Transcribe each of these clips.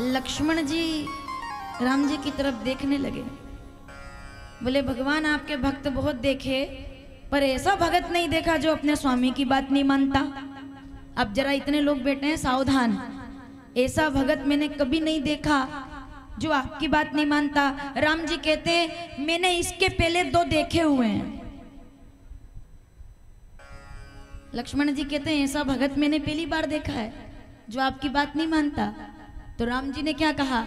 लक्ष्मण जी राम जी की तरफ देखने लगे। बोले भगवान आपके भक्त बहुत देखे पर ऐसा भगत नहीं देखा जो अपने स्वामी की बात नहीं मानता। अब जरा इतने लोग बैठे हैं सावधान, ऐसा भगत मैंने कभी नहीं देखा जो आपकी बात नहीं मानता। राम जी कहते हैं मैंने इसके पहले 2 देखे हुए हैं। लक्ष्मण जी कहते हैं ऐसा भगत मैंने पहली बार देखा है जो आपकी बात नहीं मानता। तो राम जी ने क्या कहा,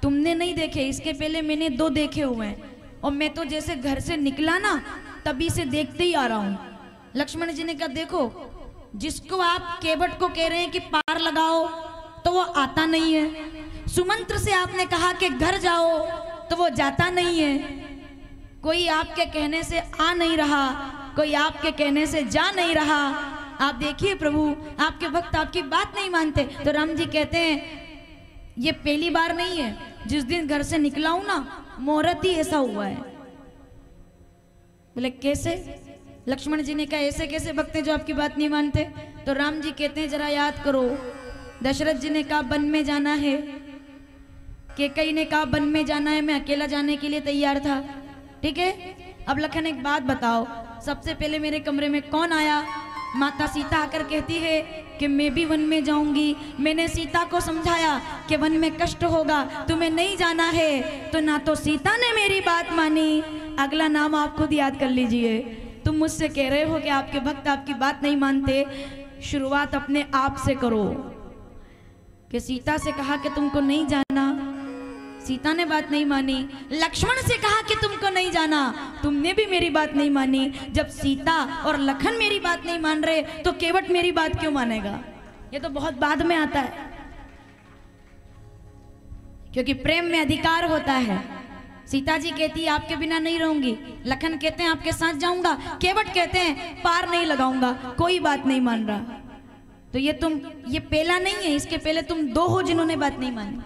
तुमने नहीं देखे, इसके पहले मैंने 2 देखे हुए हैं और मैं तो जैसे घर से निकला ना तभी से देखते ही आ रहा हूं। लक्ष्मण जी ने कहा देखो, जिसको आप केवट को कह रहे हैं कि पार लगाओ तो वो आता नहीं है, सुमंत्र से आपने कहा कि घर जाओ तो वो जाता नहीं है, कोई आपके कहने से आ नहीं रहा, कोई आपके कहने से जा नहीं रहा। आप देखिए प्रभु, आपके भक्त आपकी बात नहीं मानते। तो राम जी कहते हैं ये पहली बार नहीं है, जिस दिन घर से निकला हूं ना मुहूर्त ही ऐसा हुआ है। बोले कैसे? लक्ष्मण जी ने कहा ऐसे कैसे भक्त हैं जो आपकी बात नहीं मानते? तो राम जी कहते हैं जरा याद करो, दशरथ जी ने कहा वन में जाना है, कैकेयी ने कहा वन में जाना है, मैं अकेला जाने के लिए तैयार था, ठीक है। अब लखन एक बात बताओ, सबसे पहले मेरे कमरे में कौन आया? माता सीता आकर कहती है कि मैं भी वन में जाऊंगी। मैंने सीता को समझाया कि वन में कष्ट होगा, तुम्हें नहीं जाना है, तो ना तो सीता ने मेरी बात मानी, अगला नाम आप खुद याद कर लीजिए। तुम मुझसे कह रहे हो कि आपके भक्त आपकी बात नहीं मानते, शुरुआत अपने आप से करो कि सीता से कहा कि तुमको नहीं जाना, सीता ने बात नहीं मानी। लक्ष्मण से कहा कि तुमको नहीं जाना, तुमने भी मेरी बात नहीं मानी। जब सीता और लखन मेरी बात नहीं मान रहे तो केवट मेरी बात क्यों मानेगा? ये तो बहुत बाद में आता है, क्योंकि प्रेम में अधिकार होता है। सीता जी कहती है आपके बिना नहीं रहूंगी, लखन कहते हैं आपके साथ जाऊंगा, केवट कहते हैं पार नहीं लगाऊंगा, कोई बात नहीं मान रहा। तो ये पहला नहीं है, इसके पहले तुम 2 हो जिन्होंने बात नहीं मानी।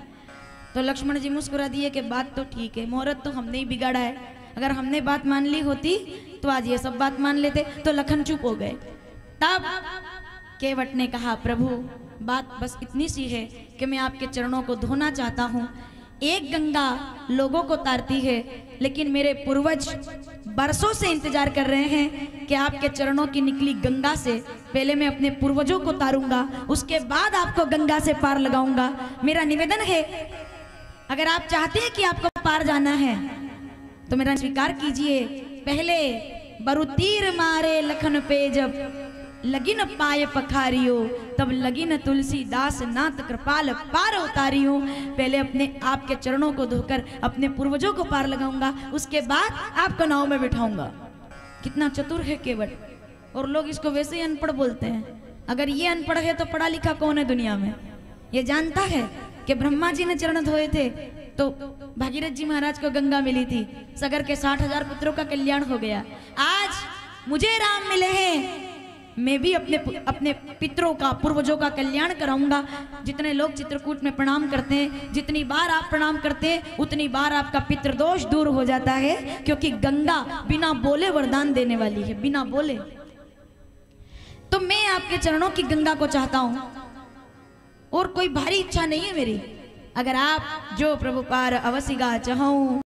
तो लक्ष्मण जी मुस्कुरा दिए कि बात तो ठीक है, मुहूर्त तो हमने ही बिगाड़ा है, अगर हमने बात मान ली होती तो आज ये सब बात मान लेते। तो लखन चुप हो गए। तब केवट ने कहा प्रभु बात बस इतनी सी है कि मैं आपके चरणों को धोना चाहता हूँ। एक गंगा लोगों को तारती है, लेकिन मेरे पूर्वज बरसों से इंतजार कर रहे हैं कि आपके चरणों की निकली गंगा से पहले मैं अपने पूर्वजों को तारूंगा, उसके बाद आपको गंगा से पार लगाऊंगा। मेरा निवेदन है, अगर आप चाहते हैं कि आपको पार जाना है तो मेरा स्वीकार कीजिए। पहले बरु तीर मारे लखन पे जब लगिन पाए पखारियो, तब लगिन तुलसीदास नाथ कृपाल पार उतारियो। पहले अपने आपके चरणों को धोकर अपने पूर्वजों को पार लगाऊंगा, उसके बाद आपको नाव में बिठाऊंगा। कितना चतुर है केवट, और लोग इसको वैसे ही अनपढ़ बोलते हैं। अगर ये अनपढ़ है तो पढ़ा लिखा कौन है दुनिया में? ये जानता है कि ब्रह्मा जी ने चरण धोए थे तो भागीरथ जी महाराज को गंगा मिली थी, सगर के 60,000 पुत्रों का कल्याण हो गया। आज मुझे राम मिले हैं, मैं भी अपने पितरों का पूर्वजों का कल्याण कराऊंगा। जितने लोग चित्रकूट में प्रणाम करते हैं, जितनी बार आप प्रणाम करते हैं उतनी बार आपका पितृदोष दूर हो जाता है, क्योंकि गंगा बिना बोले वरदान देने वाली है, बिना बोले। तो मैं आपके चरणों की गंगा को चाहता हूं, और कोई भारी इच्छा नहीं है मेरी। अगर आप जो प्रभु पार अवसिगा चाहूं,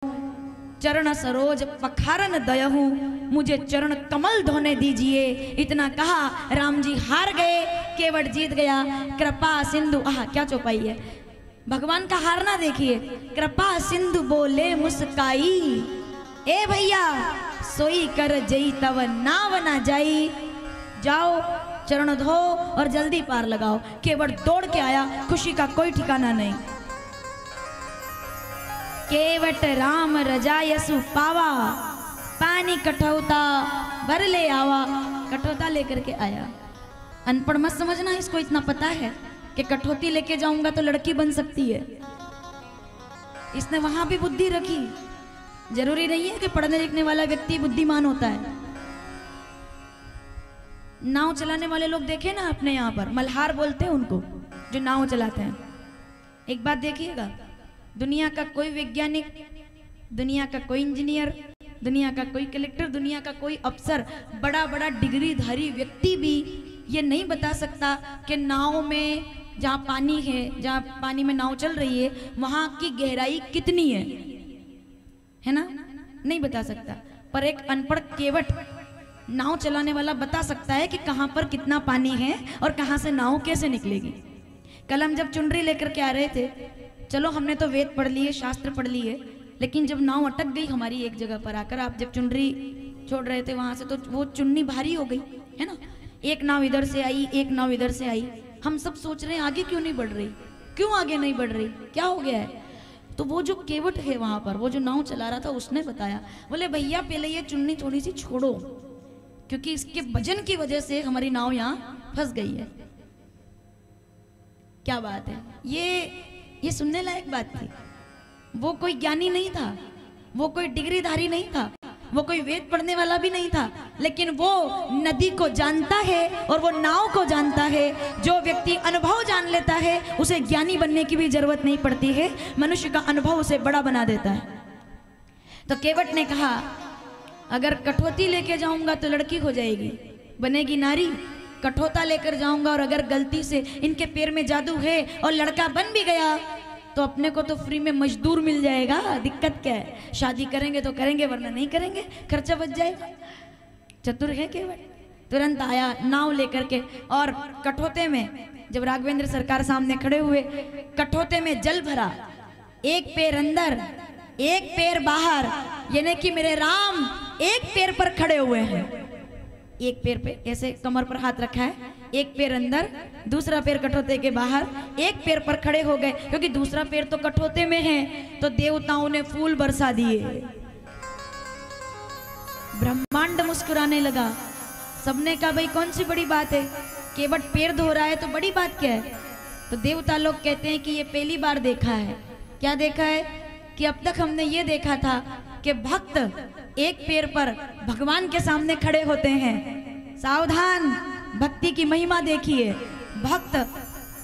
चरण सरोज पखारन दयहू, मुझे चरण कमल धोने दीजिए। इतना कहा राम जी हार गए, केवट जीत गया। कृपा सिंधु, आह क्या चौपाई है, भगवान का हारना देखिए। कृपा सिंधु बोले मुस्काई, ए भैया सोई कर जई तव नाव ना जाई। जाओ चरण धो और जल्दी पार लगाओ। केवट दौड़ के आया, खुशी का कोई ठिकाना नहीं। केवट राम रजायसु पावा, पानी कठौता भर ले आवा। कठौता लेकर के आया। अनपढ़ मत समझना, इसको इतना पता है कि कठौती लेके जाऊंगा तो लड़की बन सकती है। इसने वहां भी बुद्धि रखी। जरूरी नहीं है कि पढ़ने लिखने वाला व्यक्ति बुद्धिमान होता है। नाव चलाने वाले लोग देखे ना अपने यहाँ पर, मल्हार बोलते हैं उनको जो नाव चलाते हैं। एक बात देखिएगा, दुनिया का कोई वैज्ञानिक, दुनिया का कोई इंजीनियर, दुनिया का कोई कलेक्टर, दुनिया का कोई अफसर, बड़ा बड़ा डिग्रीधारी व्यक्ति भी ये नहीं बता सकता कि नाव में जहाँ पानी है, जहाँ पानी में नाव चल रही है, वहां की गहराई कितनी है ना? नहीं बता सकता, पर एक अनपढ़ केवट नाव चलाने वाला बता सकता है कि कहाँ पर कितना पानी है और कहाँ से नाव कैसे निकलेगी। कल हम जब चुनरी लेकर के आ रहे थे, चलो हमने तो वेद पढ़ लिए, शास्त्र पढ़ लिए, लेकिन जब नाव अटक गई हमारी एक जगह पर आकर, आप जब चुनरी छोड़ रहे थे वहां से, तो वो चुन्नी भारी हो गई है ना। एक नाव इधर से आई, एक नाव इधर से आई, हम सब सोच रहे हैं आगे क्यों नहीं बढ़ रही, क्यों आगे नहीं बढ़ रही, क्या हो गया है। तो वो जो केवट है वहां पर, वो जो नाव चला रहा था, उसने बताया, बोले भैया पहले ये चुन्नी थोड़ी सी छोड़ो, क्योंकि इसके वजन की वजह से हमारी नाव यहाँ फंस गई है। क्या बात है, ये सुनने लायक बात थी। वो कोई ज्ञानी नहीं था, वो कोई डिग्रीधारी नहीं था, वो कोई वेद पढ़ने वाला भी नहीं था, लेकिन वो नदी को जानता है और वो नाव को जानता है। जो व्यक्ति अनुभव जान लेता है उसे ज्ञानी बनने की भी जरूरत नहीं पड़ती है, मनुष्य का अनुभव उसे बड़ा बना देता है। तो केवट ने कहा, अगर कठौती लेके जाऊंगा तो लड़की हो जाएगी, बनेगी नारी, कठौता लेकर जाऊंगा और अगर गलती से इनके पैर में जादू है और लड़का बन भी गया तो अपने को तो फ्री में मजदूर मिल जाएगा, दिक्कत क्या है, शादी करेंगे तो करेंगे वरना नहीं करेंगे, खर्चा बच जाएगा। चतुर है केवट, तुरंत आया नाव लेकर के, और कठौते में जब राघवेंद्र सरकार सामने खड़े हुए, कठौते में जल भरा, एक पैर अंदर एक पैर बाहर, यानी कि मेरे राम एक पैर पर खड़े हुए हैं, एक पैर पे ऐसे कमर पर हाथ रखा है, एक पैर अंदर, दूसरा पैर कठौते के बाहर, एक पैर पर खड़े हो गए, क्योंकि दूसरा पैर तो कठौते में है। तो देवताओं ने फूल बरसा दिए, ब्रह्मांड मुस्कुराने लगा। सबने कहा भाई कौन सी बड़ी बात है, केवट पैर धो रहा है तो बड़ी बात क्या है। तो देवता लोग कहते हैं कि ये पहली बार देखा है। क्या देखा है कि अब तक हमने ये देखा था कि भक्त एक पैर पर भगवान के सामने खड़े होते हैं। सावधान, भक्ति की महिमा देखिए। भक्त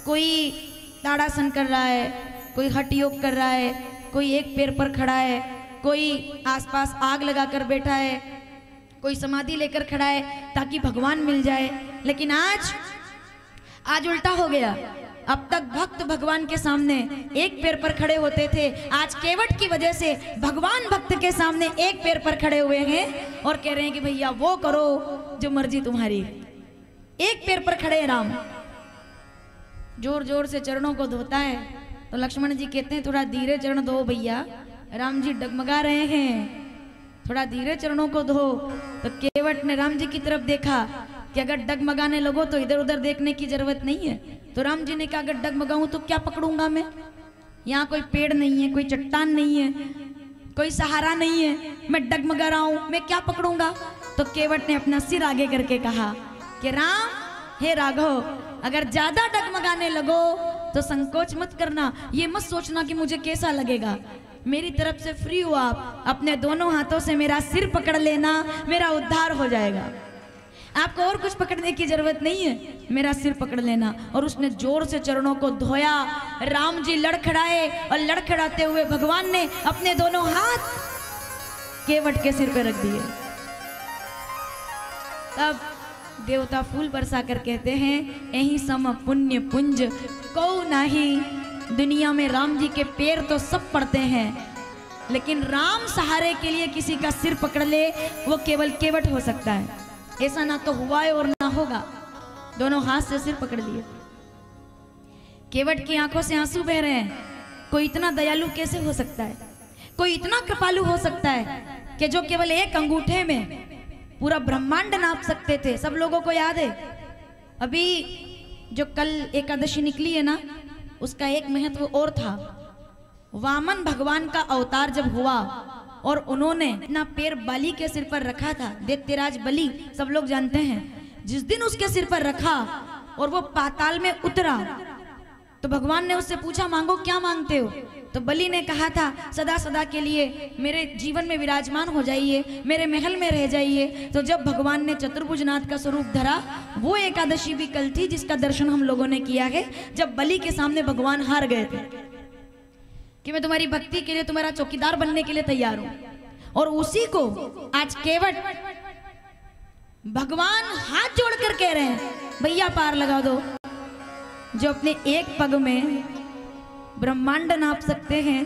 कोई ताड़ासन कर रहा है, कोई हठ योग कर रहा है, कोई एक पैर पर खड़ा है, कोई आसपास आग लगाकर बैठा है, कोई समाधि लेकर खड़ा है ताकि भगवान मिल जाए। लेकिन आज उल्टा हो गया। अब तक भक्त भगवान के सामने एक पैर पर खड़े होते थे, आज केवट की वजह से भगवान भक्त के सामने एक पैर पर खड़े हुए हैं और कह रहे हैं कि भैया वो करो जो मर्जी तुम्हारी। एक पैर पर खड़े राम, जोर जोर से चरणों को धोता है। तो लक्ष्मण जी कहते हैं थोड़ा धीरे चरण धो भैया, राम जी डगमगा रहे हैं, थोड़ा धीरे चरणों को धो। तो केवट ने राम जी की तरफ देखा कि अगर डगमगाने लगो तो इधर उधर देखने की जरूरत नहीं है। तो राम जी ने कहा अगर डगमगाऊं तो क्या पकड़ूंगा मैं, यहाँ कोई पेड़ नहीं है, कोई चट्टान नहीं है, कोई सहारा नहीं है, मैं डगमगा रहा हूं, मैं क्या पकड़ूंगा। तो केवट ने अपना सिर आगे करके कहा कि राम, हे राघव, अगर ज्यादा डगमगाने लगो तो संकोच मत करना, ये मत सोचना कि मुझे कैसा लगेगा, मेरी तरफ से फ्री हो आप, अपने दोनों हाथों से मेरा सिर पकड़ लेना, मेरा उद्धार हो जाएगा। आपको और कुछ पकड़ने की जरूरत नहीं है, मेरा सिर पकड़ लेना। और उसने जोर से चरणों को धोया। राम जी लड़खड़ाए और लड़खड़ाते हुए भगवान ने अपने दोनों हाथ केवट के सिर पे रख दिए। तब देवता फूल बरसा कर कहते हैं, यही सम पुण्य पुंज को नाही। दुनिया में राम जी के पैर तो सब पड़ते हैं, लेकिन राम सहारे के लिए किसी का सिर पकड़ ले वो केवल केवट हो सकता है। ऐसा ना तो हुआ है और ना होगा। दोनों हाथ से सिर पकड़ लिए। केवट की आंखों से आंसू बह रहे हैं। कोई इतना दयालु कैसे हो सकता है, कोई इतना कृपालु हो सकता है कि जो केवल एक अंगूठे में पूरा ब्रह्मांड नाप सकते थे। सब लोगों को याद है, अभी जो कल एकादशी निकली है ना, उसका एक महत्व और था। वामन भगवान का अवतार जब हुआ और उन्होंने अपना पैर बलि के सिर पर रखा था, दैत्यराज बलि, सब लोग जानते हैं, जिस दिन उसके सिर पर रखा और वो पाताल में उतरा तो भगवान ने उससे पूछा मांगो क्या मांगते हो। तो बलि ने कहा था सदा सदा के लिए मेरे जीवन में विराजमान हो जाइए, मेरे महल में रह जाइए। तो जब भगवान ने चतुर्भुजनाथ का स्वरूप धरा, वो एकादशी भी कल थी जिसका दर्शन हम लोगों ने किया है, जब बलि के सामने भगवान हार गए थे कि मैं तुम्हारी भक्ति के लिए, तुम्हारा चौकीदार बनने के लिए तैयार हूं। और उसी को आज केवट भगवान हाथ जोड़कर कह रहे हैं भैया पार लगा दो, जो अपने एक पग में ब्रह्मांड नाप सकते हैं,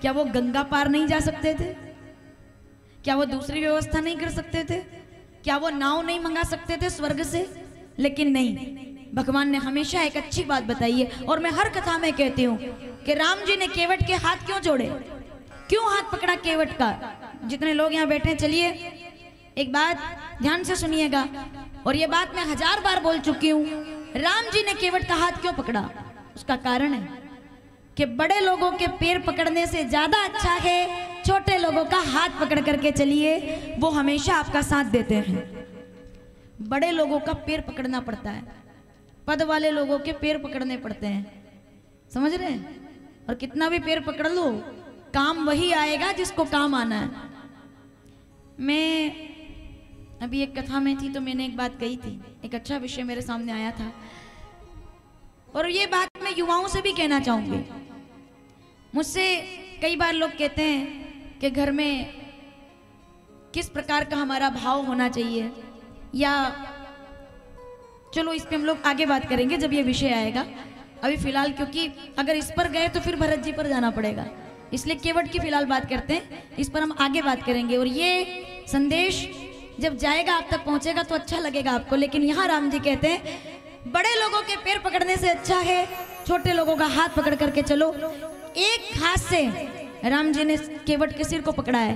क्या वो गंगा पार नहीं जा सकते थे? क्या वो दूसरी व्यवस्था नहीं कर सकते थे? क्या वो नाव नहीं मंगा सकते थे स्वर्ग से? लेकिन नहीं, भगवान ने हमेशा एक अच्छी बात बताई है। और मैं हर कथा में कहती हूँ कि राम जी ने केवट के हाथ क्यों जोड़े, क्यों हाथ पकड़ा केवट का? जितने लोग यहाँ बैठे हैं, चलिए एक बात ध्यान से सुनिएगा, और ये बात मैं 1000 बार बोल चुकी हूँ। राम जी ने केवट का हाथ क्यों पकड़ा? उसका कारण है कि बड़े लोगों के पैर पकड़ने से ज्यादा अच्छा है छोटे लोगों का हाथ पकड़ करके चलिए, वो हमेशा आपका साथ देते हैं। बड़े लोगों का पैर पकड़ना पड़ता है, पद वाले लोगों के पैर पकड़ने पड़ते हैं, समझ रहे हैं? और कितना भी पैर पकड़ लो, काम वही आएगा जिसको काम आना है। मैं अभी एक कथा में थी तो मैंने एक बात कही थी, एक अच्छा विषय मेरे सामने आया था, और ये बात मैं युवाओं से भी कहना चाहूंगी। मुझसे कई बार लोग कहते हैं कि घर में किस प्रकार का हमारा भाव होना चाहिए, या चलो इस पे हम लोग आगे बात करेंगे जब ये विषय आएगा। अभी फिलहाल क्योंकि अगर इस पर गए तो फिर भरत जी पर जाना पड़ेगा, इसलिए केवट की फिलहाल बात करते हैं, इस पर हम आगे बात करेंगे। और ये संदेश जब जाएगा आप तक पहुंचेगा तो अच्छा लगेगा आपको। लेकिन यहाँ राम जी कहते हैं बड़े लोगों के पैर पकड़ने से अच्छा है छोटे लोगों का हाथ पकड़ करके चलो। एक हाथ से राम जी ने केवट के सिर को पकड़ा है,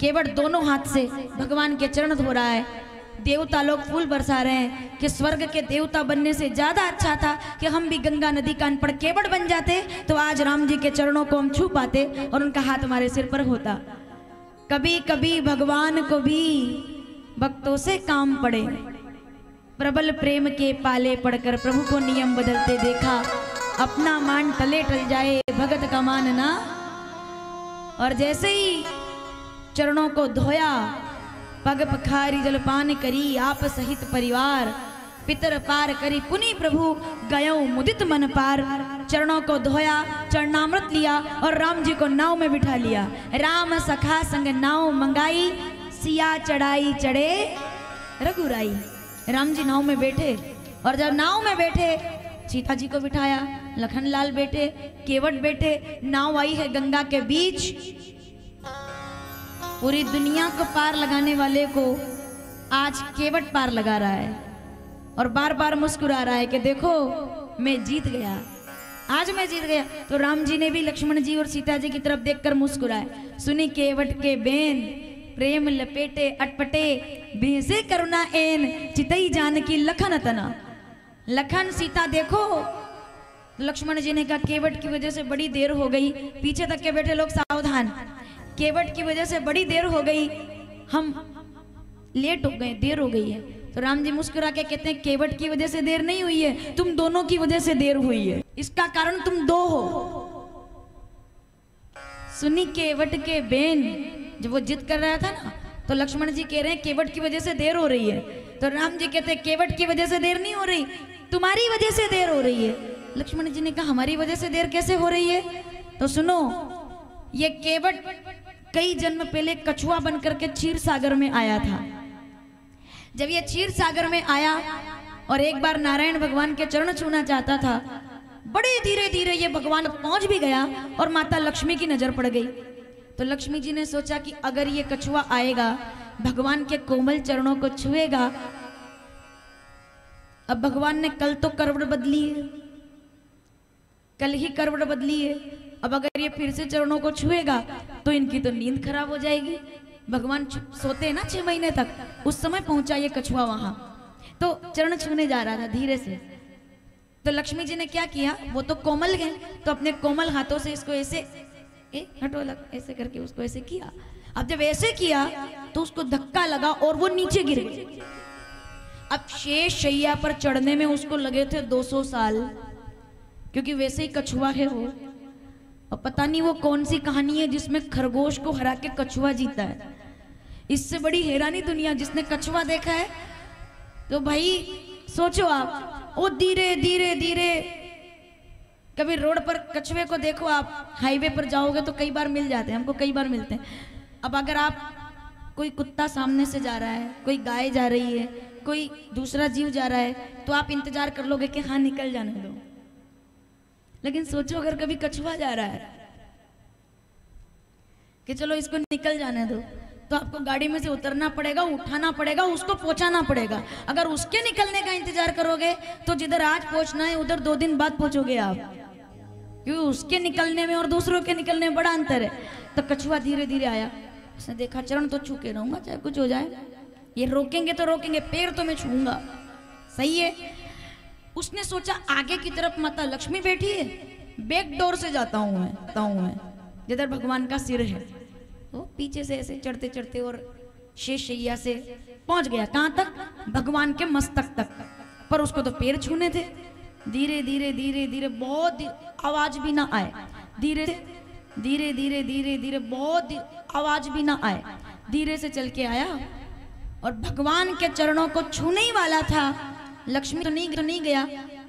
केवट दोनों हाथ से भगवान के चरण धो रहा है। देवता लोग फूल बरसा रहे हैं कि स्वर्ग के देवता बनने से ज्यादा अच्छा था कि हम भी गंगा नदी का अनपढ़ केवट बन जाते, तो आज राम जी के चरणों को हम छू पाते और उनका हाथ हमारे सिर पर होता। कभी कभी भगवान को भी भक्तों से काम पड़े, प्रबल प्रेम के पाले पड़कर प्रभु को नियम बदलते देखा, अपना मान टले टल जाए भगत का मानना। और जैसे ही चरणों को धोया, पग पखारी जलपान करी, आप सहित परिवार पितर पार करी, पुनि प्रभु गयो मुदित मन पार। चरणों को धोया, चरणामृत लिया और राम जी को नाव में बिठा लिया। राम सखा संग नाव मंगाई, सिया चढ़ाई चढ़े रघुराई। राम जी नाव में बैठे, और जब नाव में बैठे सीता जी को बिठाया, लखन लाल बैठे, केवट बैठे, नाव आई है गंगा के बीच। पूरी दुनिया को पार लगाने वाले को आज केवट पार लगा रहा है और बार बार मुस्कुरा रहा है कि देखो मैं जीत गया, आज मैं जीत गया। तो राम जी ने भी लक्ष्मण जी और सीता जी की तरफ देखकर मुस्कुराए। सुनी केवट के बेन, प्रेम लपेटे अटपटे, भेसे करुणा एन, चितई जानकी लखन तना। लखन सीता देखो। लक्ष्मण जी ने कहा केवट की वजह से बड़ी देर हो गई, पीछे तक के बैठे लोग सावधान, केवट की वजह से बड़ी देर हो गई, हम लेट हो गए, देर हो गई है। तो राम जी मुस्कुरा के कहते हैं केवट की वजह से देर नहीं हुई है, तुम दोनों की वजह से देर हुई है, इसका कारण तुम दो हो। सुनी केवट के बेन, जब वो जिद कर रहा था ना, तो लक्ष्मण जी कह रहे हैं केवट की वजह से देर हो रही है। तो राम जी कहते हैं केवट की वजह से देर नहीं हो रही, तुम्हारी वजह से देर हो रही है। लक्ष्मण जी ने कहा हमारी वजह से देर कैसे हो रही है? तो सुनो, ये केवट कई जन्म पहले कछुआ बनकर के क्षीर सागर में आया था। जब ये क्षीर सागर में आया और एक बार नारायण भगवान के चरण छूना चाहता था, बड़े धीरे धीरे ये भगवान पहुंच भी गया और माता लक्ष्मी की नजर पड़ गई। तो लक्ष्मी जी ने सोचा कि अगर ये कछुआ आएगा, भगवान के कोमल चरणों को छुएगा। अब भगवान ने कल तो करवट बदली है, कल ही करवट बदली है, अब अगर ये फिर से चरणों को छुएगा तो इनकी तो नींद खराब हो जाएगी। भगवान सोते हैं ना 6 महीने तक, उस समय पहुंचा ये कछुआ वहां, तो चरण छूने जा रहा था धीरे से। तो लक्ष्मी जी ने क्या किया, वो तो कोमल है, तो अपने कोमल हाथों से इसको ऐसे हटो लग, ऐसे करके उसको ऐसे किया। अब जब ऐसे किया तो उसको धक्का लगा और वो नीचे गिर गई। अब शेष शैया पर चढ़ने में उसको लगे थे 200 साल, क्योंकि वैसे ही कछुआ है वो। और पता नहीं वो कौन सी कहानी है जिसमें खरगोश को हरा के कछुआ जीता है। इससे बड़ी हैरानी दुनिया, जिसने कछुआ देखा है तो भाई सोचो आप, वो धीरे धीरे धीरे, कभी रोड पर कछुए को देखो आप, हाईवे पर जाओगे तो कई बार मिल जाते हैं, हमको कई बार मिलते हैं। अब अगर आप, कोई कुत्ता सामने से जा रहा है, कोई गाय जा रही है, कोई दूसरा जीव जा रहा है, तो आप इंतजार कर लोगे कि हाँ निकल जाने दो, लेकिन सोचो अगर कभी कछुआ जा रहा है कि चलो इसको निकल जाने दो, तो आपको गाड़ी में से उतरना पड़ेगा, उठाना पड़ेगा, उसको पहुंचाना पड़ेगा। अगर उसके निकलने का इंतजार करोगे तो जिधर आज पहुंचना है उधर 2 दिन बाद पहुंचोगे आप, क्योंकि उसके निकलने में और दूसरों के निकलने में बड़ा अंतर है। तो कछुआ धीरे धीरे आया, उसने देखा चरण तो छू के रहूंगा चाहे कुछ हो जाए, ये रोकेंगे तो रोकेंगे, पैर तो मैं छूंगा, सही है। उसने सोचा आगे की तरफ माता लक्ष्मी बैठी है, बैक डोर से जाता हूं मैं जिधर भगवान का सिर है। तो पीछे से ऐसे चढ़ते चढ़ते और शेष शैया से पहुंच गया कहां तक, भगवान के मस्तक तक, पर उसको तो पैर छूने थे। धीरे धीरे धीरे धीरे बहुत आवाज भी ना आए, धीरे धीरे धीरे धीरे धीरे बहुत आवाज भी ना आए, धीरे से चल के आया और भगवान के चरणों को छूने ही वाला था। लक्ष्मी तो नहीं गया,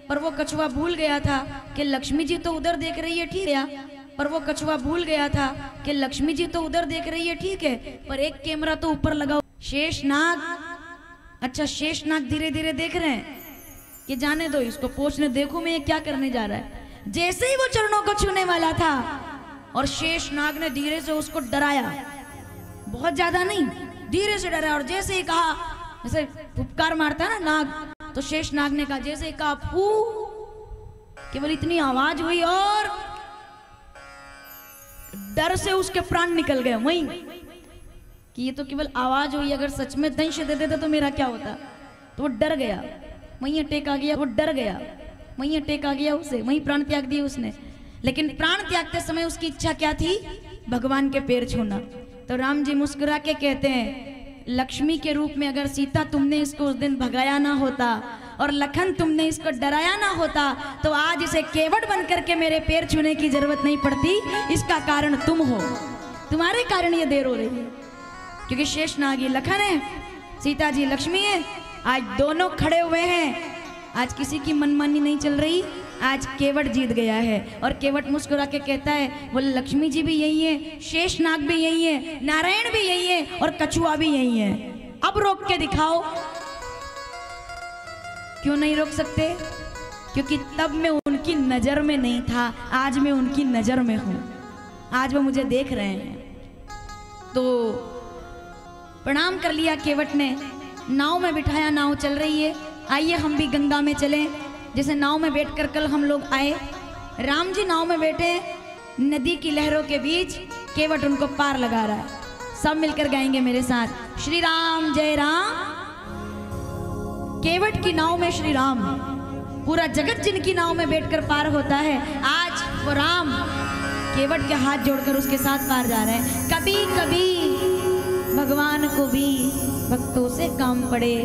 पर वो कछुआ भूल गया था कि लक्ष्मी जी तो उधर देख रही है, ठीक है, पर वो कछुआ भूल गया था कि लक्ष्मी जी तो उधर देख रही है, ठीक है, पर एक कैमरा तो ऊपर लगा। शेषनाग, अच्छा शेषनाग धीरे धीरे देख रहे हैं कि जाने दो इसको, पूछने देखो मैं ये क्या करने जा रहा है। जैसे ही वो चरणों को छूने वाला था और शेषनाग ने धीरे से उसको डराया, बहुत ज्यादा नहीं, धीरे से डराया, और जैसे ही कहा, जैसे फुफकार मारता है ना नाग, तो शेषनाग ने कहा, जैसे ही कहा फू, केवल इतनी आवाज हुई और डर से उसके प्राण निकल गए वहीं, कि ये तो केवल आवाज हुई, अगर सच में दंश दे देते तो मेरा क्या होता। तो वो डर गया, वहीं अटैक आ गया, वो डर गया, वहीं अटैक आ गया उसे, वहीं प्राण त्याग दिए उसने। लेकिन प्राण त्यागते समय उसकी इच्छा क्या थी, भगवान के पैर छूना। तो राम जी मुस्कुरा के कहते हैं, लक्ष्मी के रूप में अगर सीता तुमने इसको उस दिन भगाया ना होता और लखन तुमने इसको डराया ना होता, तो आज इसे केवट बन करके मेरे पैर छूने की जरूरत नहीं पड़ती। इसका कारण तुम हो, तुम्हारे कारण ये देर हो रही है, क्योंकि शेषनाग लखन है, सीता जी लक्ष्मी है, आज दोनों खड़े हुए हैं। आज किसी की मनमानी नहीं चल रही, आज केवट जीत गया है। और केवट मुस्कुरा के कहता है, बोले लक्ष्मी जी भी यही है, शेषनाग भी यही है, नारायण भी यही है और कछुआ भी यही है, अब रोक के दिखाओ। क्यों नहीं रोक सकते, क्योंकि तब मैं उनकी नजर में नहीं था, आज मैं उनकी नजर में हूं, आज वो मुझे देख रहे हैं। तो प्रणाम कर लिया केवट ने, नाव में बिठाया, नाव चल रही है, आइए हम भी गंगा में चलें, जैसे नाव में बैठकर कल हम लोग आए। राम जी नाव में बैठे, नदी की लहरों के बीच केवट उनको पार लगा रहा है। सब मिलकर गाएंगे मेरे साथ, श्री राम जय राम। केवट की नाव में श्री राम, पूरा जगत जिनकी नाव में बैठकर पार होता है, आज वो राम केवट के हाथ जोड़कर उसके साथ पार जा रहे हैं। कभी कभी भगवान को भी भक्तों से काम पड़े,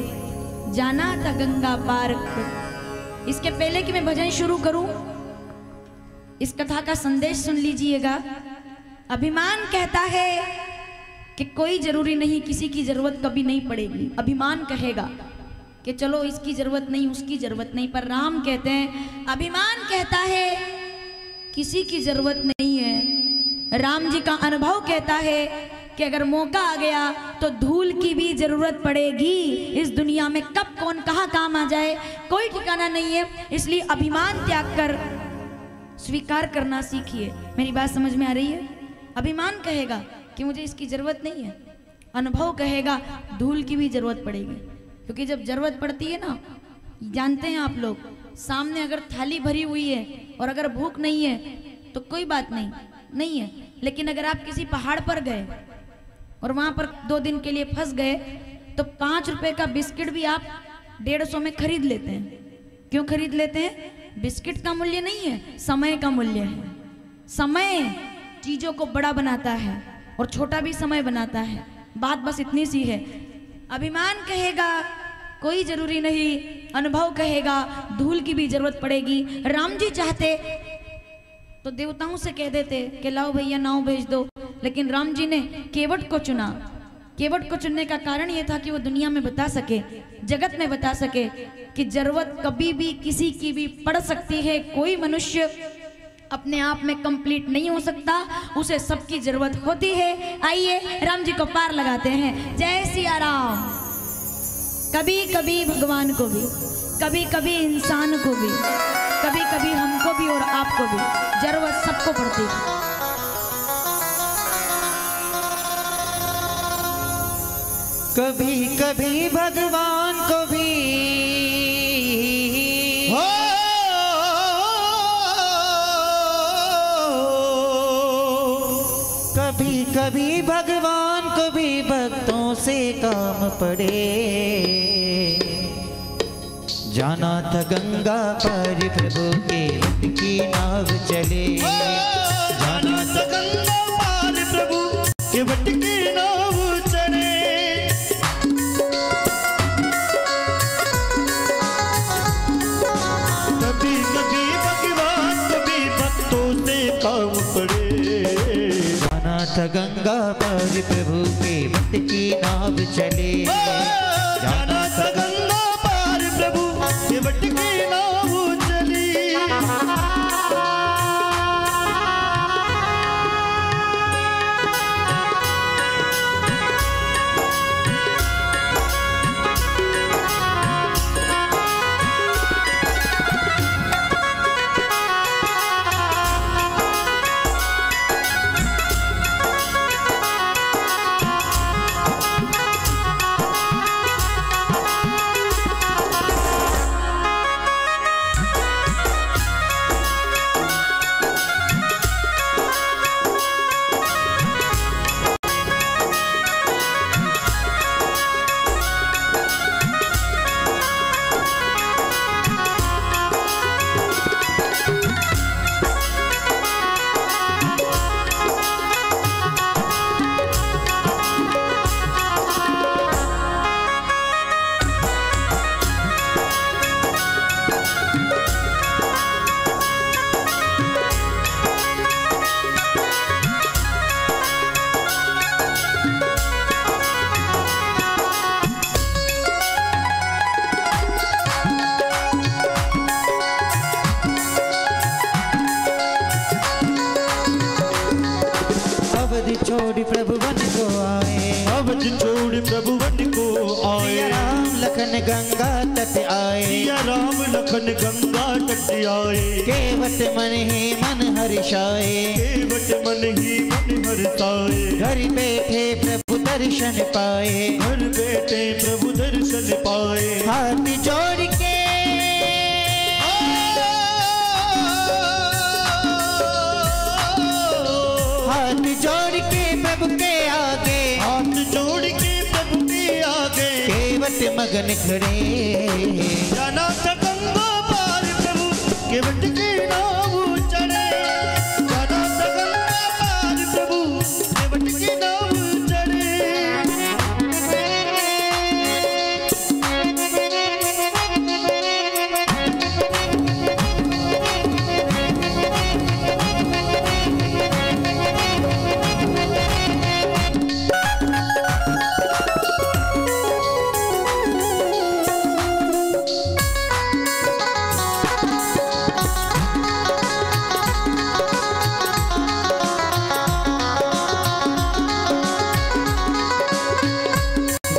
जाना था गंगा पार। इसके पहले कि मैं भजन शुरू करूं, इस कथा का संदेश सुन लीजिएगा। अभिमान कहता है कि कोई जरूरी नहीं, किसी की जरूरत कभी नहीं पड़ेगी। अभिमान कहेगा कि चलो इसकी जरूरत नहीं, उसकी जरूरत नहीं, पर राम कहते हैं, अभिमान कहता है किसी की जरूरत नहीं है। राम जी का अनुभव कहता है कि अगर मौका आ गया तो धूल की भी जरूरत पड़ेगी। इस दुनिया में कब कौन कहाँ काम आ जाए कोई ठिकाना नहीं है, इसलिए अभिमान त्याग कर स्वीकार करना सीखिए। मेरी बात समझ में आ रही है? अभिमान कहेगा कि मुझे इसकी जरूरत नहीं है, अनुभव कहेगा धूल की भी जरूरत पड़ेगी, क्योंकि जब जरूरत पड़ती है ना, जानते हैं आप लोग, सामने अगर थाली भरी हुई है और अगर भूख नहीं है तो कोई बात नहीं है, लेकिन अगर आप किसी पहाड़ पर गए और वहां पर 2 दिन के लिए फंस गए तो 5 रुपए का बिस्किट भी आप 150 में खरीद लेते हैं। क्यों खरीद लेते हैं? बिस्किट का मूल्य नहीं है, समय का मूल्य है। समय चीजों को बड़ा बनाता है और छोटा भी समय बनाता है। बात बस इतनी सी है। अभिमान कहेगा कोई जरूरी नहीं, अनुभव कहेगा धूल की भी जरूरत पड़ेगी। राम जी चाहते तो देवताओं से कह देते कि लाओ भैया नाव भेज दो, लेकिन राम जी ने केवट को चुना। केवट को चुनने का कारण यह था कि वो दुनिया में बता सके, जगत में बता सके कि जरूरत कभी भी किसी की भी पड़ सकती है। कोई मनुष्य अपने आप में कंप्लीट नहीं हो सकता, उसे सबकी जरूरत होती है। आइए राम जी को पार लगाते हैं। जय सिया राम। कभी कभी भगवान को भी, कभी कभी इंसान को भी, कभी कभी हमको भी और आपको भी जरूरत सबको पड़ती है। कभी कभी भगवान को भी कभी कभी भगवान को भी भक्तों से काम पड़े। जाना था गंगा पर प्रभु के वट की नाव चले। जाना था गंगा पार प्रभु के वट की नाव चले। कभी कभी भगवान कभी भक्तों से काम पड़े। जाना था गंगा पर प्रभु के वट की नाव चले। जाना था गंगा पार प्रभु के वट की नाव चली। छोड़ प्रभु वन को आए। अवध छोड़ प्रभु वन को आए। सिया राम लखन गंगा तट आए। सिया राम लखन गंगा तट आए। केवट मन ही मन हर्षाए। केवट मन ही मन हर्षाए। घर बैठे प्रभु दर्शन पाए। घर बैठे प्रभु दर्शन पाए। हाथ जोड़ के हाथ जोड़ के प्रभु के आगे। हाथ जोड़ के प्रभु के आगे। केवट मगन खड़े। जाना था गंगा पार प्रभु केवट की नाव चढ़े। जाना था गंगा पार प्रभु केवट की नाव चढ़े।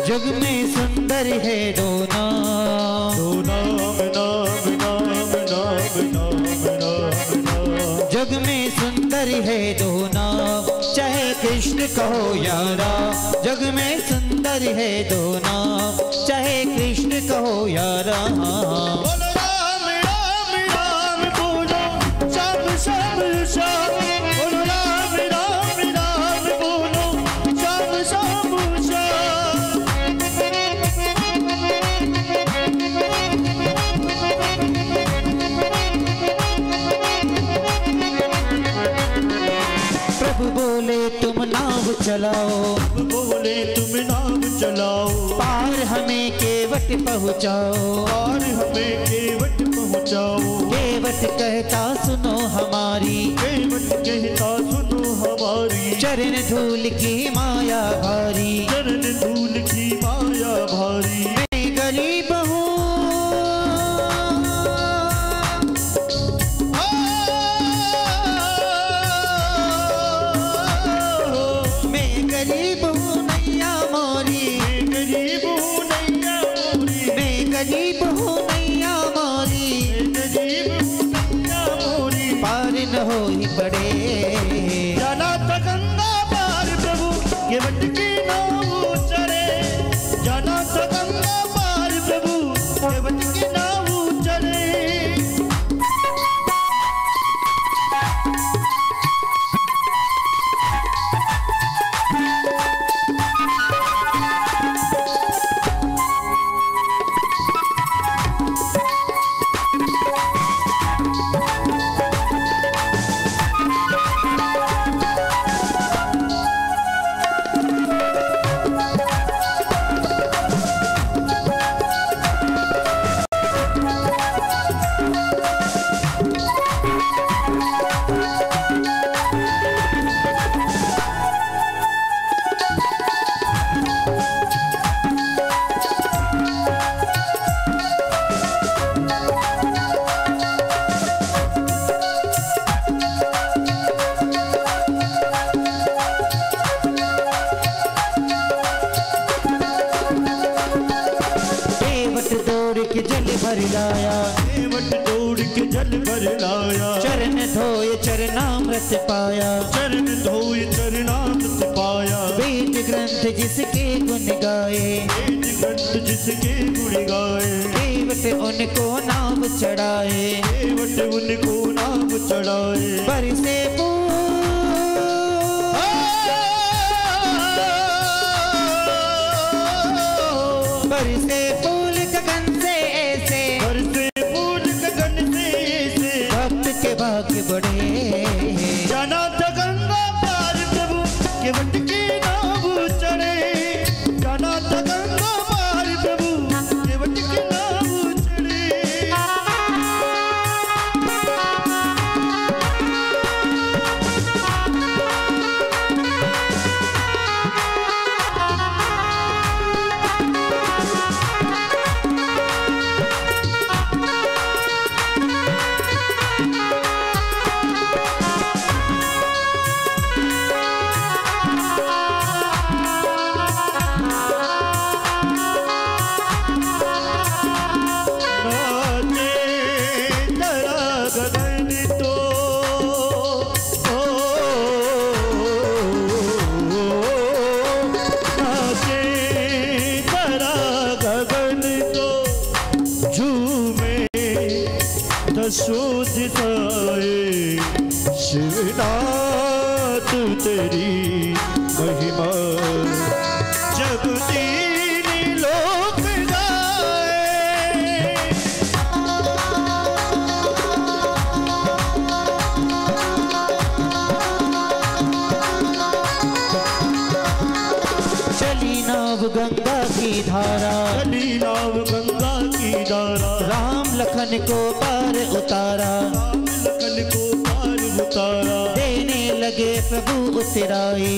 जग में सुंदर है दो नाम। दो नाम नाम नाम नाम नाम नाम नाम। जग में सुंदर है दो नाम। चाहे कृष्ण कहो या राम। जग में सुंदर है दो नाम। चाहे कृष्ण कहो या राम। बोलो राम राम राम बोलो श्याम श्याम श्याम। बोलो राम राम राम बोलो श्याम श्याम श्याम। प्रभु बोले तुम नाव चलाओ। बोले तुम नाम चलाओ। पार हमें केवट पहुँचाओ। और हमें केवट पहुँचाओ। केवट कहता सुनो हमारी। केवट कहता सुनो हमारी। चरण धूल की माया भारी। चरण धूल की माया भारी। मैं गरीब हूँ। मैं गरीब हूँ नैया मोरी। गरीब हूँ नैया मोरी। मैं गरीब हूँ नैया मोरी। गरीब हूँ केवट की नाव चढ़े, जाना था गंगा पार प्रभु केवट की नाव चढ़े। केवट दौड़ के जल भर लाया, चरण धोए चरणामृत पाया, चरण धोए चरणामृत पाया। वेद ग्रंथ जिसके गुण गाए, वेद ग्रंथ जिसके गुण गाए। केवट उनको नाम चढ़ाए, केवट उनको नाम चढ़ाए। बरसे बरसे फूल गगन से ऐसे, बरसे फूल गगन से ऐसे, भक्त के भाग्य बढ़े। जाना था गंगा पार प्रभु केवट की नाव चढ़े, जाना था गंगा पार प्रभु केवट की नाव चढ़े। शिवनाथ तेरी महिमा जब तीन लोक गाए। चली नाव गंगा की धारा, चली नाव गंगा की धारा। राम लखन को पार उतारा, राम लखन को पार उतारा। देने लगे प्रभु उतराई,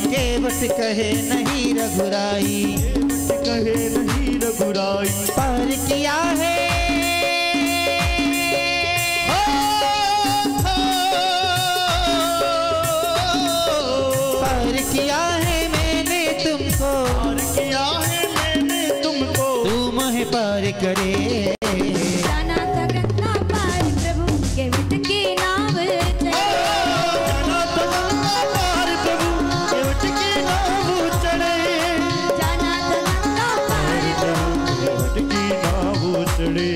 केवट कहे नहीं रघुराई, कहे नहीं रघुराई। पार किया है पार किया है मैंने तुमको, पार किया है मैंने तुमको। तुम है पार करे। जाना था गंगा पार प्रभु केवट की नाव चढ़े, जाना था गंगा पार प्रभु केवट की नाव चढ़े, जाना था गंगा पार प्रभु केवट की नाव चढ़े।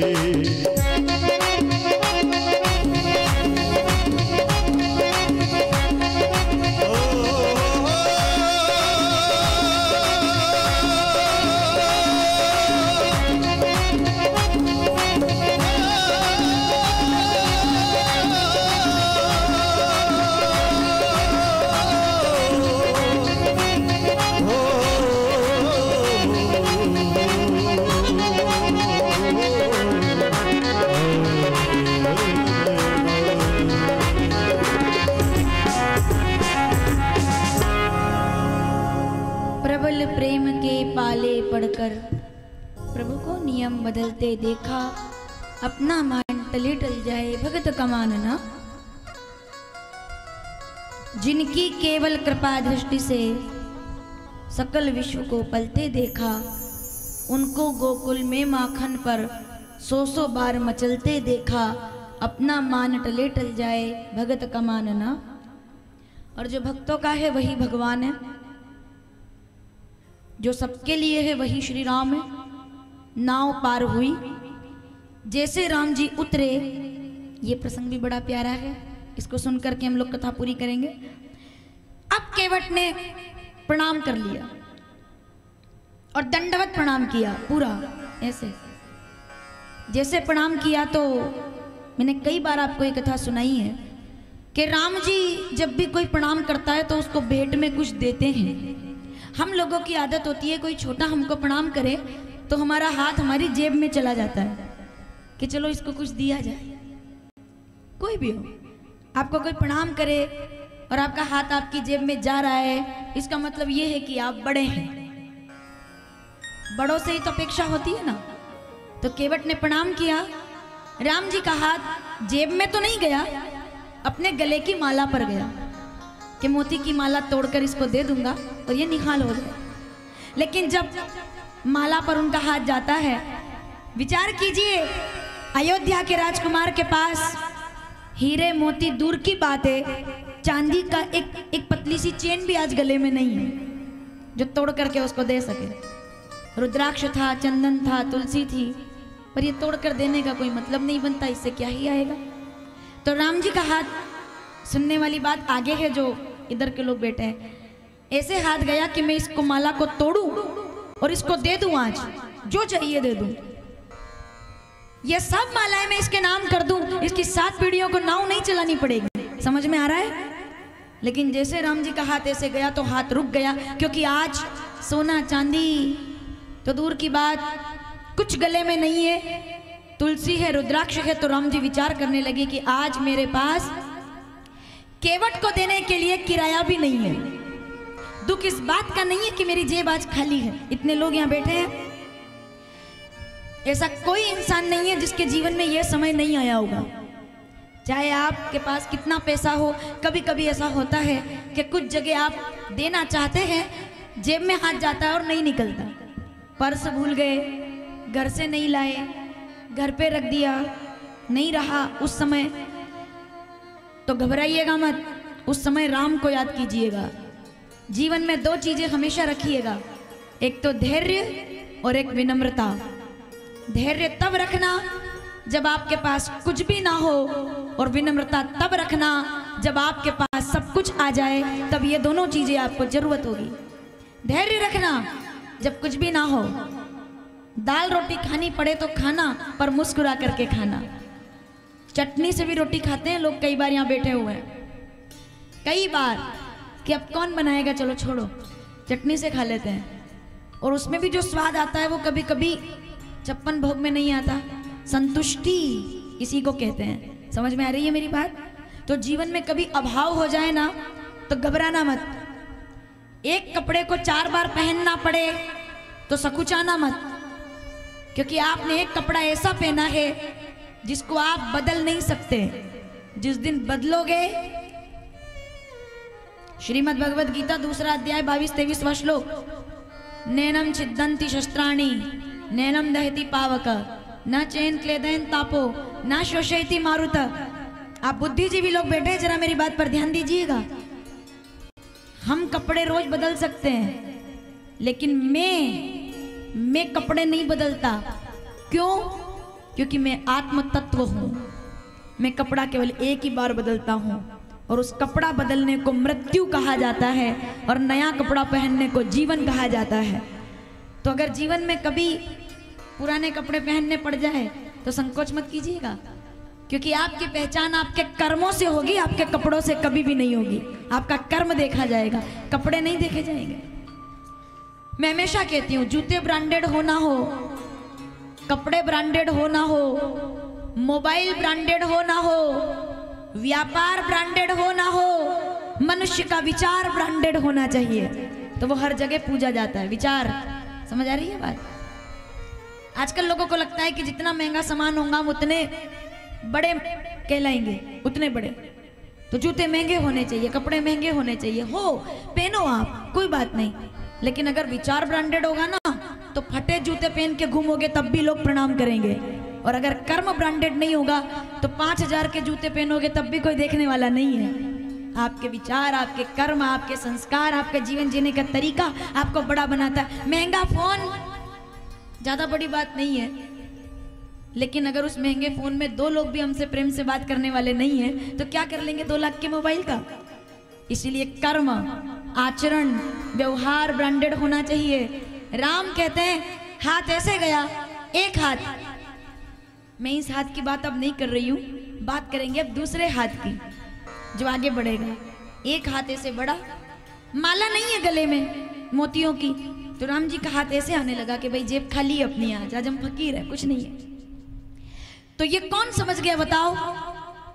प्रबल प्रेम के पाले पड़कर प्रभु को नियम बदलते देखा, अपना मान टले टल जाए भगत का मानना। जिनकी केवल कृपा दृष्टि से सकल विश्व को पलते देखा, उनको गोकुल में माखन पर 100 बार मचलते देखा, अपना मान टले टल जाए भगत का मानना। और जो भक्तों का है वही भगवान है, जो सबके लिए है वही श्री राम है। नाव पार हुई, जैसे राम जी उतरे, ये प्रसंग भी बड़ा प्यारा है, इसको सुन करके हम लोग कथा पूरी करेंगे। अब केवट ने प्रणाम कर लिया और दंडवत प्रणाम किया पूरा ऐसे। जैसे प्रणाम किया तो मैंने कई बार आपको ये कथा सुनाई है कि राम जी जब भी कोई प्रणाम करता है तो उसको भेंट में कुछ देते हैं। हम लोगों की आदत होती है कोई छोटा हमको प्रणाम करे तो हमारा हाथ हमारी जेब में चला जाता है कि चलो इसको कुछ दिया जाए। कोई भी हो, आपको कोई प्रणाम करे और आपका हाथ आपकी जेब में जा रहा है, इसका मतलब ये है कि आप बड़े हैं। बड़ों से ही तो अपेक्षा होती है ना। तो केवट ने प्रणाम किया, राम जी का हाथ जेब में तो नहीं गया, अपने गले की माला पर गया कि मोती की माला तोड़कर इसको दे दूंगा और ये निहाल हो जाए। लेकिन जब माला पर उनका हाथ जाता है, विचार कीजिए, अयोध्या के राजकुमार के पास हीरे मोती दूर की बात है, चांदी का एक पतली सी चेन भी आज गले में नहीं है जो तोड़ करके उसको दे सके। रुद्राक्ष था, चंदन था, तुलसी थी, पर ये तोड़ कर देने का कोई मतलब नहीं बनता, इससे क्या ही आएगा। तो राम जी का हाथ, सुनने वाली बात आगे है जो इधर के लोग बैठे हैं, ऐसे हाथ गया कि मैं इसको माला को तोड़ूं और इसको दे दूं, आज जो चाहिए दे दूं, ये सब मालाएं मैं इसके नाम कर दूं, इसकी 7 पीढ़ियों को नाव नहीं चलानी पड़ेगी। समझ में आ रहा है? लेकिन जैसे राम जी का हाथ ऐसे गया तो हाथ रुक गया, क्योंकि आज सोना चांदी तो दूर की बात, कुछ गले में नहीं है, तुलसी है, रुद्राक्ष है। तो राम जी विचार करने लगे कि आज मेरे पास केवट को देने के लिए किराया भी नहीं है। दुख इस बात का नहीं है कि मेरी जेब आज खाली है। इतने लोग यहाँ बैठे हैं, ऐसा कोई इंसान नहीं है जिसके जीवन में यह समय नहीं आया होगा। चाहे आपके पास कितना पैसा हो, कभी कभी ऐसा होता है कि कुछ जगह आप देना चाहते हैं, जेब में हाथ जाता है और नहीं निकलता। पर्स भूल गए, घर से नहीं लाए, घर पे रख दिया, नहीं रहा उस समय, तो घबराइएगा मत। उस समय राम को याद कीजिएगा। जीवन में 2 चीजें हमेशा रखिएगा, एक तो धैर्य और एक विनम्रता। धैर्य तब रखना जब आपके पास कुछ भी ना हो, और विनम्रता तब रखना जब आपके पास सब कुछ आ जाए, तब ये दोनों चीजें आपको जरूरत होगी। धैर्य रखना जब कुछ भी ना हो, दाल रोटी खानी पड़े तो खाना, पर मुस्कुरा करके खाना। चटनी से भी रोटी खाते हैं लोग, कई बार यहाँ बैठे हुए हैं, कई बार, कि अब कौन बनाएगा, चलो छोड़ो, चटनी से खा लेते हैं। और उसमें भी जो स्वाद आता है वो कभी कभी 56 भोग में नहीं आता। संतुष्टि इसी को कहते हैं। समझ में आ रही है मेरी बात? तो जीवन में कभी अभाव हो जाए ना तो घबराना मत। एक कपड़े को 4 बार पहनना पड़े तो सकुचाना मत, क्योंकि आपने एक कपड़ा ऐसा पहना है जिसको आप बदल नहीं सकते। जिस दिन बदलोगे, श्रीमद् भगवद गीता 2 अध्याय 22-23 श्लोक, नैनम छिद्दन्ति शस्त्राणि नैनम दहति पावक न चैन क्लेदयन तापो न शोषयति मारुत। आप बुद्धिजीवी लोग बैठे, जरा मेरी बात पर ध्यान दीजिएगा। हम कपड़े रोज बदल सकते हैं, लेकिन मैं कपड़े नहीं बदलता। क्यों? क्योंकि मैं आत्म तत्व हूं। मैं कपड़ा केवल एक ही बार बदलता हूं, और उस कपड़ा बदलने को मृत्यु कहा जाता है, और नया कपड़ा पहनने को जीवन कहा जाता है। तो अगर जीवन में कभी पुराने कपड़े पहनने पड़ जाए तो संकोच मत कीजिएगा, क्योंकि आपकी पहचान आपके कर्मों से होगी, आपके कपड़ों से कभी भी नहीं होगी। आपका कर्म देखा जाएगा, कपड़े नहीं देखे जाएंगे। मैं हमेशा कहती हूँ, जूते ब्रांडेड हो ना हो, कपड़े ब्रांडेड हो ना हो, मोबाइल ब्रांडेड हो ना हो, व्यापार ब्रांडेड हो ना हो, मनुष्य का विचार ब्रांडेड होना चाहिए, तो वो हर जगह पूजा जाता है। विचार, समझ आ रही है बात? आजकल लोगों को लगता है कि जितना महंगा सामान होगा हम उतने बड़े कहलाएंगे, उतने बड़े। तो जूते महंगे होने चाहिए, कपड़े महंगे होने चाहिए, हो पहनो आप, कोई बात नहीं। लेकिन अगर विचार ब्रांडेड होगा ना, तो फटे जूते पहन के घूमोगे तब भी लोग प्रणाम करेंगे। और अगर कर्म ब्रांडेड नहीं होगा तो 5000 के जूते पहनोगे तब भी कोई देखने वाला नहीं है। आपके विचार, आपके कर्म, आपके संस्कार, आपका जीवन जीने का तरीका आपको बड़ा बनाता है। महंगा फोन ज्यादा बड़ी बात नहीं है, लेकिन अगर उस महंगे फोन में 2 लोग भी हमसे प्रेम से बात करने वाले नहीं है तो क्या कर लेंगे 2 लाख के मोबाइल का। इसीलिए कर्म, आचरण, व्यवहार ब्रांडेड होना चाहिए। राम कहते हैं हाथ ऐसे गया, एक हाथ, मैं इस हाथ की बात अब नहीं कर रही हूं, बात करेंगे अब दूसरे हाथ की जो आगे बढ़ेगा। एक हाथ ऐसे बढ़ा, माला नहीं है गले में मोतियों की, तो राम जी का हाथ ऐसे आने लगा कि भाई जेब खाली है अपनी, आज हम फकीर है, कुछ नहीं है। तो ये कौन समझ गया बताओ?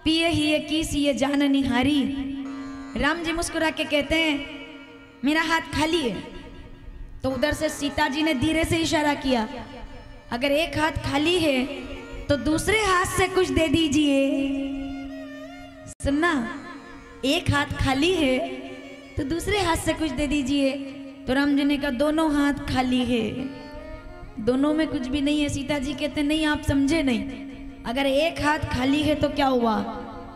पिए ही ये कीस ये जान निहारी। राम जी मुस्कुरा के कहते हैं मेरा हाथ खाली है। तो उधर से सीता जी ने धीरे से इशारा किया, अगर एक हाथ खाली है तो दूसरे हाथ से कुछ दे दीजिए। सुनना, एक हाथ खाली है तो दूसरे हाथ से कुछ दे दीजिए। तो राम जी ने कहा दोनों हाथ खाली है, दोनों में कुछ भी नहीं है। सीता जी कहते नहीं, आप समझे नहीं। अगर एक हाथ खाली है तो क्या हुआ,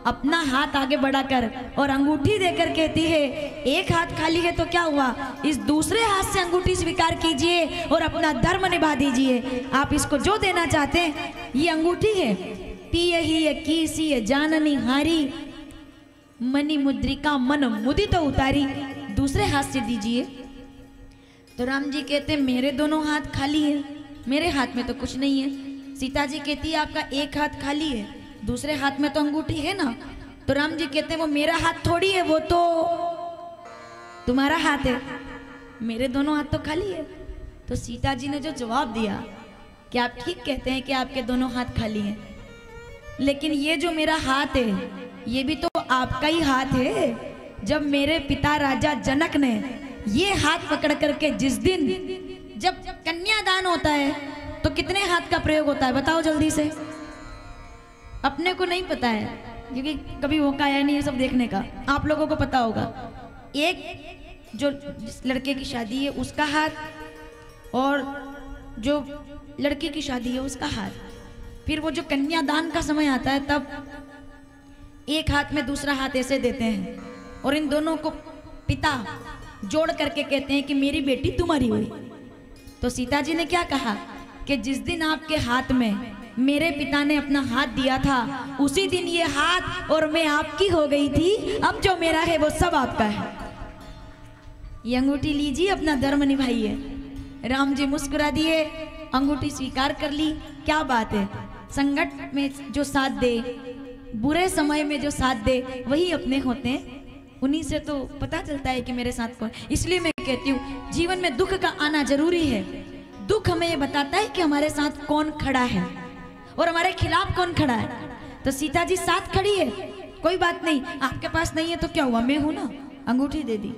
अपना हाथ आगे बढ़ाकर और अंगूठी देकर कहती है एक हाथ खाली है तो क्या हुआ, इस दूसरे हाथ से अंगूठी स्वीकार कीजिए और अपना धर्म निभा दीजिए। आप इसको जो देना चाहते हैं ये अंगूठी है। पिए ही ये कीसी ये जाननी हारी, मणि मुद्रिका मन मुदित तो उतारी, दूसरे हाथ से दीजिए। तो राम जी कहते मेरे दोनों हाथ खाली है, मेरे हाथ में तो कुछ नहीं है। सीता जी कहती है आपका एक हाथ खाली है, दूसरे हाथ में तो अंगूठी है ना। तो राम जी कहते हैं वो मेरा हाथ थोड़ी है, वो तो तुम्हारा हाथ है, मेरे दोनों हाथ तो खाली है। तो सीता जी ने जो जवाब दिया कि आप ठीक कहते हैं कि आपके दोनों हाथ खाली हैं, लेकिन ये जो मेरा हाथ है ये भी तो आपका ही हाथ है। जब मेरे पिता राजा जनक ने ये हाथ पकड़ करके, जिस दिन जब कन्यादान होता है तो कितने हाथ का प्रयोग होता है बताओ जल्दी से? अपने को नहीं पता है क्योंकि कभी मौका आया नहीं है सब देखने का, आप लोगों को पता होगा। एक जो जिस लड़के की शादी है उसका हाथ और जो लड़की की शादी है उसका हाथ, फिर वो जो कन्यादान का समय आता है तब एक हाथ में दूसरा हाथ ऐसे देते हैं और इन दोनों को पिता जोड़ करके कहते हैं कि मेरी बेटी तुम्हारी हुई। तो सीता जी ने क्या कहा कि जिस दिन आपके हाथ में मेरे पिता ने अपना हाथ दिया था उसी दिन ये हाथ और मैं आपकी हो गई थी, अब जो मेरा है वो सब आपका है। ये अंगूठी लीजिए, अपना धर्म निभाइए। राम जी मुस्कुरा दिए, अंगूठी स्वीकार कर ली। क्या बात है, संकट में जो साथ दे, बुरे समय में जो साथ दे वही अपने होते हैं, उन्हीं से तो पता चलता है कि मेरे साथ कौन। इसलिए मैं कहती हूँ जीवन में दुख का आना जरूरी है। दुख हमें ये बताता है कि हमारे साथ कौन खड़ा है और हमारे खिलाफ कौन खड़ा है। तो सीता जी साथ खड़ी है, कोई बात नहीं, आपके पास नहीं है तो क्या हुआ, मैं हूं ना, अंगूठी दे दी।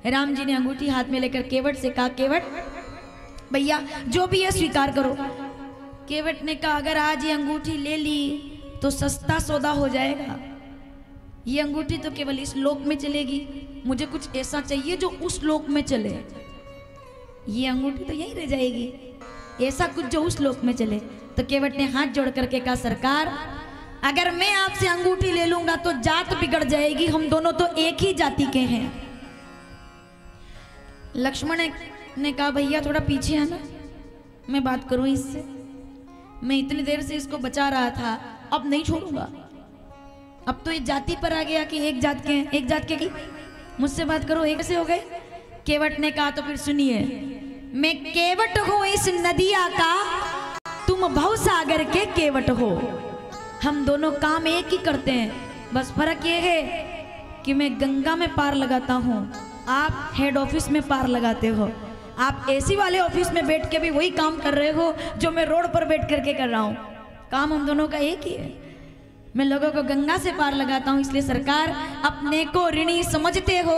राम जी ने अंगूठी हाथ में लेकर केवट से कहा केवट भैया जो भी है स्वीकार करो। केवट ने कहा अगर आज ये अंगूठी ले ली तो सस्ता सौदा हो जाएगा, ये अंगूठी तो केवल इस लोक में चलेगी, मुझे कुछ ऐसा चाहिए जो उस लोक में चले। ये अंगूठी तो यहीं रह जाएगी, ऐसा कुछ जो उस लोक में चले। तो केवट ने हाथ जोड़ करके कहा सरकार अगर मैं आपसे अंगूठी ले लूंगा तो जात बिगड़ जाएगी, हम दोनों तो एक ही जाति के हैं। लक्ष्मण ने कहा भैया थोड़ा पीछे आना, मैं बात करूं इससे, मैं इतनी देर से इसको बचा रहा था, अब नहीं छोड़ूंगा। अब तो ये जाति पर आ गया कि एक जात के हैं, एक जात के की मुझसे बात करो, एक से हो गए। केवट ने कहा तो फिर सुनिए, मैं केवट हूं इस नदिया का, तुम भवसागर के केवट हो। हम दोनों काम एक ही करते हैं, बस फर्क ये है कि मैं गंगा में पार लगाता हूँ, आप हेड ऑफिस में पार लगाते हो। आप एसी वाले ऑफिस में बैठ के भी वही काम कर रहे हो जो मैं रोड पर बैठ करके कर रहा हूँ, काम हम दोनों का एक ही है। मैं लोगों को गंगा से पार लगाता हूँ, इसलिए सरकार अपने को ऋणी समझते हो।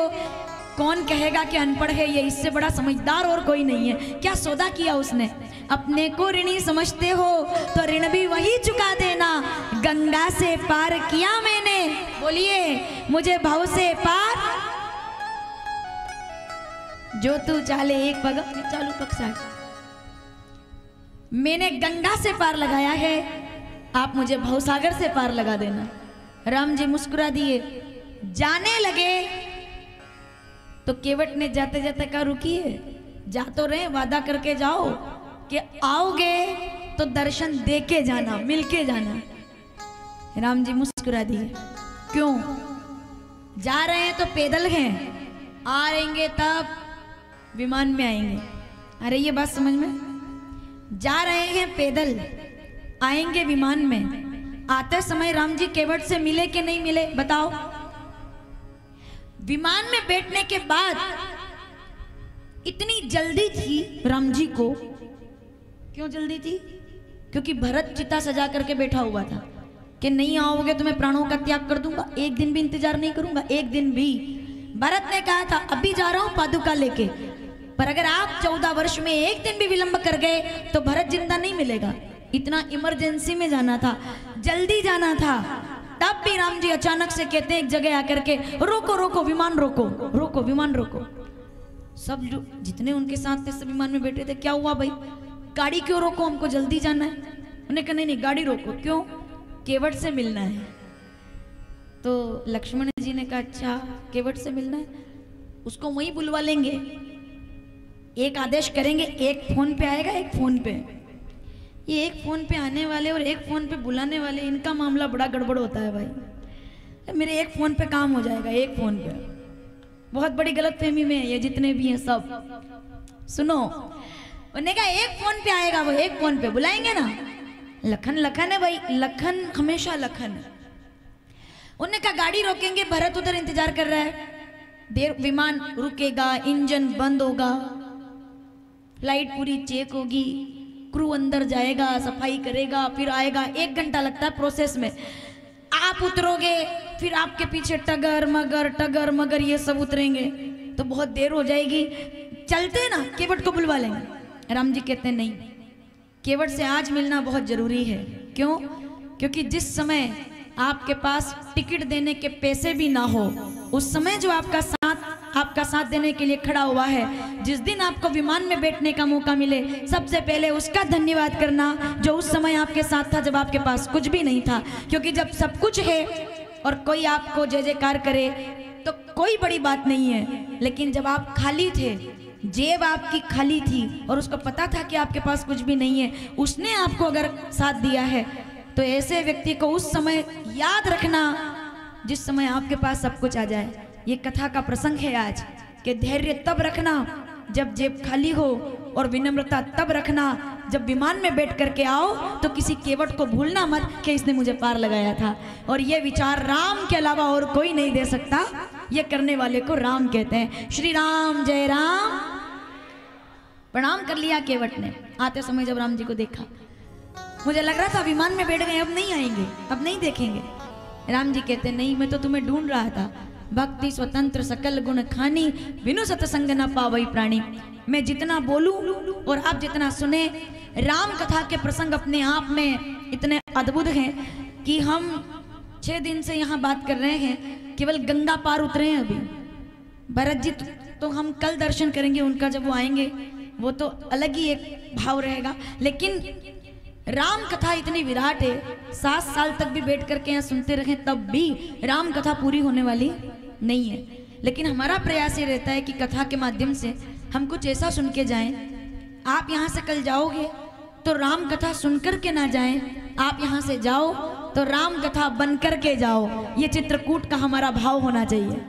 कौन कहेगा कि अनपढ़ है ये, इससे बड़ा समझदार और कोई नहीं है। क्या सौदा किया उसने, अपने को ऋणी समझते हो तो ऋण भी वही चुका देना। गंगा से पार किया मैंने, बोलिए मुझे भव से पार, जो तू चाले एक पग चालू पक्षा, मैंने गंगा से पार लगाया है, आप मुझे भवसागर से पार लगा देना। राम जी मुस्कुरा दिए, जाने लगे तो केवट ने जाते जाते कहा रुकिए, जा तो रहे, वादा करके जाओ कि आओगे तो दर्शन दे के जाना, मिल के जाना। राम जी मुस्कुरा दिए, क्यों? जा रहे हैं तो पैदल हैं, आ रहेंगे तब विमान में आएंगे। अरे ये बात समझ में, जा रहे हैं पैदल, आएंगे विमान में। आते समय राम जी केवट से मिले कि नहीं मिले बताओ? विमान में बैठने के बाद इतनी जल्दी थी राम जी को। क्यों जल्दी थी? क्योंकि भरत चिता सजा करके बैठा हुआ था कि नहीं आओगे तो मैं प्राणों का त्याग कर दूंगा, एक दिन भी इंतजार नहीं करूंगा, एक दिन भी। भरत ने कहा था अभी जा रहा हूं पादुका लेके, पर अगर आप 14 वर्ष में एक दिन भी विलंब कर गए तो भरत जिंदा नहीं मिलेगा। इतना इमरजेंसी में जाना था, जल्दी जाना था। तब भी राम जी अचानक से कहते हैं एक जगह आकर के, रोको रोको विमान रोको, रोको विमान रोको। सब जो जितने उनके साथ थे सब विमान में बैठे थे। क्या हुआ भाई, गाड़ी क्यों रोको, हमको जल्दी जाना है। उन्हें कहा नहीं गाड़ी रोको, क्यों? केवट से मिलना है। तो लक्ष्मण जी ने कहा अच्छा केवट से मिलना है, उसको वहीं बुलवा लेंगे, एक आदेश करेंगे, एक फोन पे आएगा, एक फोन पे। ये एक फोन पे आने वाले और एक फोन पे बुलाने वाले, इनका मामला बड़ा गड़बड़ होता है भाई। मेरे एक फोन पे काम हो जाएगा, एक फोन पे। बहुत बड़ी गलतफहमी में ये जितने भी हैं सब सुनो। उन्होंने कहा एक फोन पे आएगा, वो एक फोन पे बुलाएंगे ना। लखन लखन है भाई, लखन हमेशा लखन है। उन्होंने कहा गाड़ी रोकेंगे, भरत उधर इंतजार कर रहा है, देर विमान रुकेगा, इंजन बंद होगा, फ्लाइट पूरी चेक होगी, क्रू अंदर जाएगा, सफाई करेगा, फिर आएगा, 1 घंटा लगता है प्रोसेस में। आप उतरोगे, फिर आपके पीछे टगर मगर ये सब उतरेंगे, तो बहुत देर हो जाएगी। चलते ना केवट को बुलवा लेंगे। राम जी कहते हैं नहीं, केवट से आज मिलना बहुत जरूरी है। क्यों? क्योंकि जिस समय आपके पास टिकट देने के पैसे भी ना हो, उस समय जो आपका साथ देने के लिए खड़ा हुआ है, जिस दिन आपको विमान में बैठने का मौका मिले, सबसे पहले उसका धन्यवाद करना जो उस समय आपके साथ था जब आपके पास कुछ भी नहीं था। क्योंकि जब सब कुछ है और कोई आपको जय जयकार करे तो कोई बड़ी बात नहीं है, लेकिन जब आप खाली थे, जेब आपकी खाली थी और उसको पता था कि आपके पास कुछ भी नहीं है, उसने आपको अगर साथ दिया है, तो ऐसे व्यक्ति को उस समय याद रखना जिस समय आपके पास सब कुछ आ जाए। ये कथा का प्रसंग है आज कि धैर्य तब रखना जब जेब खाली हो, और विनम्रता तब रखना जब विमान में बैठ करके आओ तो किसी केवट को भूलना मत कि इसने मुझे पार लगाया था। और ये विचार राम के अलावा और कोई नहीं दे सकता, ये करने वाले को राम कहते हैं। श्री राम जय राम। प्रणाम कर लिया केवट ने। आते समय जब राम जी को देखा, मुझे लग रहा था विमान में बैठ गए, अब नहीं आएंगे, अब नहीं देखेंगे। राम जी कहते नहीं, मैं तो तुम्हें ढूंढ रहा था। भक्ति स्वतंत्र सकल गुण खानी, बिनु सतसंग न पावई प्राणी। मैं जितना बोलूं और आप जितना सुने, राम कथा के प्रसंग अपने आप में इतने अद्भुत हैं कि हम 6 दिन से यहाँ बात कर रहे हैं, केवल गंगा पार उतरे हैं अभी। भरत जी तो हम कल दर्शन करेंगे उनका, जब वो आएंगे वो तो अलग ही एक भाव रहेगा। लेकिन राम कथा इतनी विराट है, 7 साल तक भी बैठ करके यहाँ सुनते रहे तब भी राम कथा पूरी होने वाली नहीं है। लेकिन हमारा प्रयास ये रहता है कि कथा के माध्यम से हम कुछ ऐसा सुन के जाएं। आप यहाँ से कल जाओगे तो राम कथा सुनकर के ना जाएं, आप यहाँ से जाओ तो राम कथा बन कर के जाओ। ये चित्रकूट का हमारा भाव होना चाहिए।